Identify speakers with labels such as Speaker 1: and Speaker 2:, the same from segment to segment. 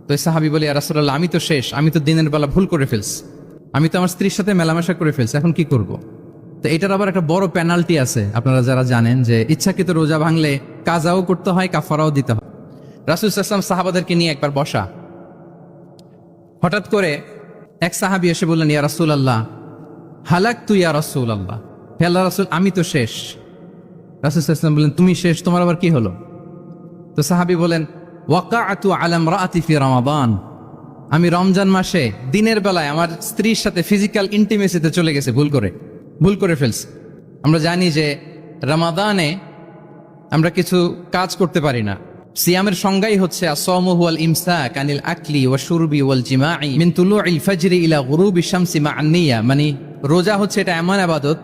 Speaker 1: তো এই সাহাবী বলে, ইয়া রাসূলুল্লাহ, আমি তো শেষ, আমি তো দিনের বেলা ভুল করে ফেলছি, আমি তো আমার স্ত্রীর সাথে মেলামেশা করে ফেলছি, এখন কি করব? তো এটার আবার একটা বড় পেনাল্টি আছে, আপনারা যারা জানেন যে ইচ্ছাকৃত রোজা ভাঙলে কাজাও করতে হয়, কাফারাও দিতে হয়। রাসূল সাল্লাল্লাহু আলাইহি ওয়াসাল্লাম সাহাবাদেরকে নিয়ে একবার বসা, হঠাৎ করে এক সাহাবী এসে বললেন, ইয়া রাসূলুল্লাহ, হালাকতু ইয়া রাসূলুল্লাহ, হে আল্লাহর রাসূল, আমি তো শেষ। রাসূল সাল্লাল্লাহু আলাইহি ওয়াসাল্লাম বললেন, তুমি শেষ, তোমার আবার কি হলো? তো সাহাবী বলেন, ওয়াকাআতু আলা ইমরাআতি ফি রমাদান, আমি রমজান মাসে দিনের বেলায় আমার স্ত্রীর সাথে ফিজিক্যাল ইন্টিমেসিতে চলে গেছে, ভুল করে ফেলছি। আমরা জানি যে রমাদানে আমরা কিছু কাজ করতে পারি না। সিয়ামের সংজ্ঞাই হচ্ছে আসসাওমু হুয়াল ইমসাক আনিল আকলি ওয়া শুরবি ওয়াল জিমাই মিন তুলুইল ফাজরি ইলা গুরুবি শামসি মা'আন নিয়া, মানে রোজা হচ্ছে এটা এমন ইবাদত,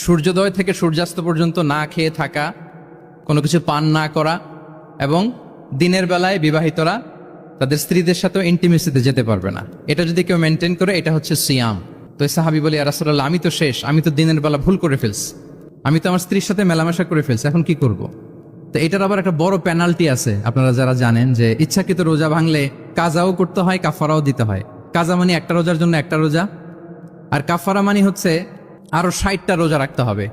Speaker 1: সূর্যোদয় থেকে সূর্যাস্ত পর্যন্ত না খেয়ে থাকা, কোনো কিছু পান না করা, এবং দিনের বেলায় বিবাহিতরা তাদের স্ত্রীদের সাথেও ইন্টিমেসিতে যেতে পারবে না। এটা যদি কেউ মেনটেন করে, এটা হচ্ছে সিয়াম। তো এই সাহাবী বলে, ইয়া রাসূলুল্লাহ, আমি তো শেষ, আমি তো দিনের বেলা ভুল করে ফেলছি, আমি তো আমার স্ত্রীর সাথে মেলামেশা করে ফেলছি, এখন কি করব? তো এটার আবার একটা বড় পেনাল্টি আছে, আপনারা যারা জানেন যে ইচ্ছাকৃত রোজা ভাঙলে কাজাও করতে হয়, কাফারাও দিতে হয়। কাজা মানে একটা রোজার জন্য একটা রোজা, আর কাফারা মানে হচ্ছে আরো 60টা রোজা রাখতে হবে।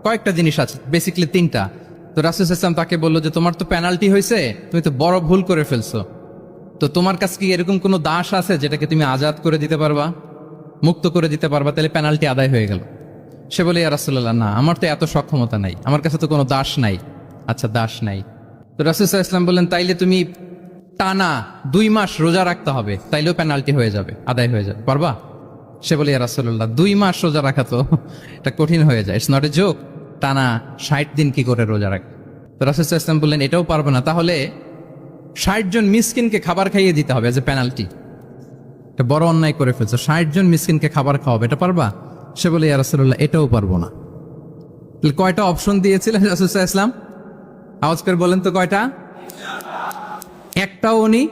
Speaker 1: কয়েকটা জিনিস আছে, বেসিক্যালি 3টা। তো রাসূল সাল্লাল্লাহু আলাইহি ওয়াসাল্লাম তাকে বললো যে তোমার তো পেনাল্টি হয়েছে, তুমি তো বড় ভুল করে ফেলছো, তো তোমার কাছে কি এরকম কোনো দাস আছে যেটাকে তুমি আজাদ করে দিতে পারবা, মুক্ত করে দিতে পারবা, তাহলে পেনাল্টি আদায় হয়ে গেল। সে বলে, ইয়া রাসূলুল্লাহ, না, আমার তো এত সক্ষমতা নাই, আমার কাছে তো কোনো দাস নাই। আচ্ছা, দাস নাই। তো রাসূল সাল্লাল্লাহু আলাইহি ওয়াসাল্লাম বললেন, তাইলে তুমি টানা 2 মাস রোজা রাখতে হবে, তাইলেও পেনাল্টি হয়ে যাবে, আদায় হয়ে যাবে, পারবা? সে বলে, ইয়া রাসূলুল্লাহ, 2 মাস রোজা রাখা তো এটা কঠিন হয়ে যায়, ইটস নট এ জোক, টানা 60 দিন কি করে রোজা রাখ? তো রাসূল সাল্লাল্লাহু আলাইহি ওয়াসাল্লাম বললেন, এটাও পারবে না, তাহলে 60 জন মিসকিনকে খাবার খাইয়ে দিতে হবে এজ এ পেনাল্টি। এটা বড় অন্যায় করে ফেলছো, 60 জন মিসকিনকে খাবার খাওয়াবে, এটা পারবা? সে বলে, ইয়া রাসূলুল্লাহ, এটাও পারবো না। তাহলে কয়টা অপশন দিয়েছিলেন রাসূল সাল্লাল্লাহু আলাইহি ওয়াসাল্লাম? আওয়াজ করে বলেন তো কয়টা? একটাও উনি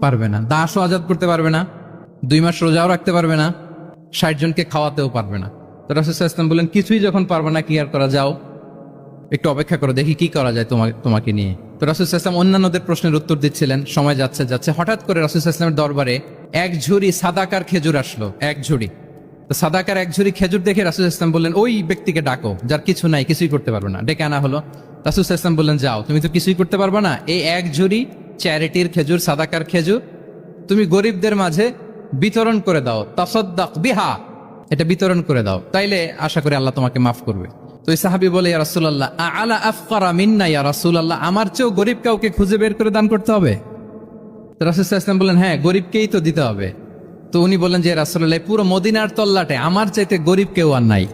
Speaker 1: পারবে না। দাসও আজাদ করতে পারবে না, 2 মাস রোজাও রাখতে পারবে না, 60 জনকে খাওয়াতেও পারবে না। তো রাসূল সাল্লাল্লাহু আলাইহি ওয়াসাল্লাম বলেন, কিছুই যখন পারবে না, কি আর করা, যাও একটু অপেক্ষা করো, দেখি কি করা যায় তোমাকে নিয়ে। তো রাসূল সাল্লাল্লাহু আলাইহি ওয়াসাল্লাম অন্যান্যদের প্রশ্নের উত্তর দিচ্ছিলেন, সময় যাচ্ছে, হঠাৎ করে রাসূল সাল্লাল্লাহু আলাইহি ওয়াসাল্লামের দরবারে এক ঝুড়ি সাদাকার খেজুর আসলো, এক ঝুড়ি। তো সাদাকার এক ঝুড়ি খেজুর দেখে রাসূল সাল্লাল্লাহু আলাইহি ওয়াসাল্লাম বললেন, ওই ব্যক্তিকে ডাকো যার কিছু নাই, কিছুই করতে পারবে না। ডেকে আনা হলো। রাসূল সাল্লাল্লাহু আলাইহি ওয়াসাল্লাম বললেন, যাও, তুমি তো কিছুই করতে পারবে না, এই এক ঝুড়ি চ্যারিটির খেজুর, সাদাকার খেজুর তুমি গরিবদের মাঝে বিতরণ করে দাও, তাসাদ্দাক বিহা, এটা বিতরণ করে দাও, তাইলে আশা করি আল্লাহ তোমাকে মাফ করবে। তো এই সাহাবী বলে, ইয়া রাসূলুল্লাহ, আলা আফকারা মিন্না ইয়া রাসূলুল্লাহ, আমার চেয়েও গরিব কাউকে খুঁজে বের করে দান করতে হবে? তো রাসূল সাল্লাল্লাহু আলাইহি ওয়াসাল্লাম বললেন, হ্যাঁ, গরিবকেই তো দিতে হবে। তো উনি বললেন যে, রাসূলুল্লাহ, পুরো মদিনার তল্লাটে আমার চাইতে গরিব কেউ আর নাই,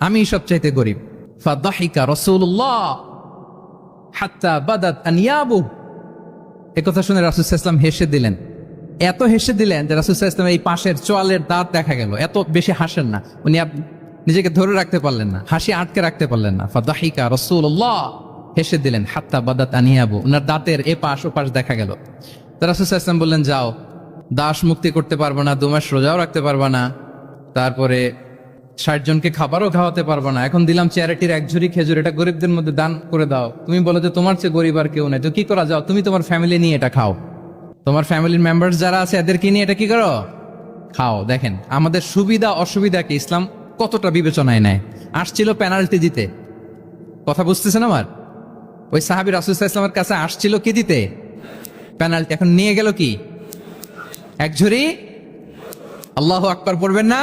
Speaker 1: আমি সব চাইতে গরিব। ফাদাহিকা রাসূলুল্লাহ হাত্তা বাদাত আনিয়াবু, একথা শুনে রাসূল সাল্লাল্লাহু আলাইহি ওয়াসাল্লাম হেসে দিলেন। এত হেসে দিলেন যে রাসূল সাল্লাল্লাহু আলাইহি ওয়াসাল্লাম এই পাশের চোয়ালের দাঁত দেখা গেল। এত বেশি হাসেন না উনি, নিজেকে ধরে রাখতে পারলেন না, হাসি আটকে রাখতে পারলেন না। ফাদাহিকা রাসূলুল্লাহ, হেসে দিলেন। হাত্তা বাদাত আনিয়াবু, ওনার দাঁতের এপাশ ওপাশ দেখা গেল। তো রাসূল সাল্লাল্লাহু আলাইহি ওয়াসাল্লাম বললেন, যাও, দাস মুক্তি করতে পারবো না, 2 মাস রোজাও রাখতে পারবা না, তারপরে 60 জনকে খাবারও খাওয়াতে পারবো না, এখন দিলাম চ্যারিটির এক ঝুড়ি খেজুর, এটা গরিবদের মধ্যে দান করে দাও। তুমি বলো যে তোমার চেয়ে গরিব আর কেউ নাই, তো কি করা, যাও, তুমি তোমার ফ্যামিলি নিয়ে এটা খাও, তোমার ফ্যামিলির মেম্বার্স যারা আছে এদেরকে নিয়ে এটা কি করো, খাও। দেখেন আমাদের সুবিধা অসুবিধাকে ইসলাম কতটা বিবেচনায় নেয়। আসছিল পেনাল্টি দিতে, কথা বুঝতেছেন আমার? ওই সাহাবী রাসূল সাল্লাল্লাহু আলাইহি ওয়াসাল্লামের কাছে আসছিল কি দিতে? পেনাল্টি। এখন নিয়ে গেল কি? এক ঝুড়ি। আল্লাহু আকবার পড়বেন না?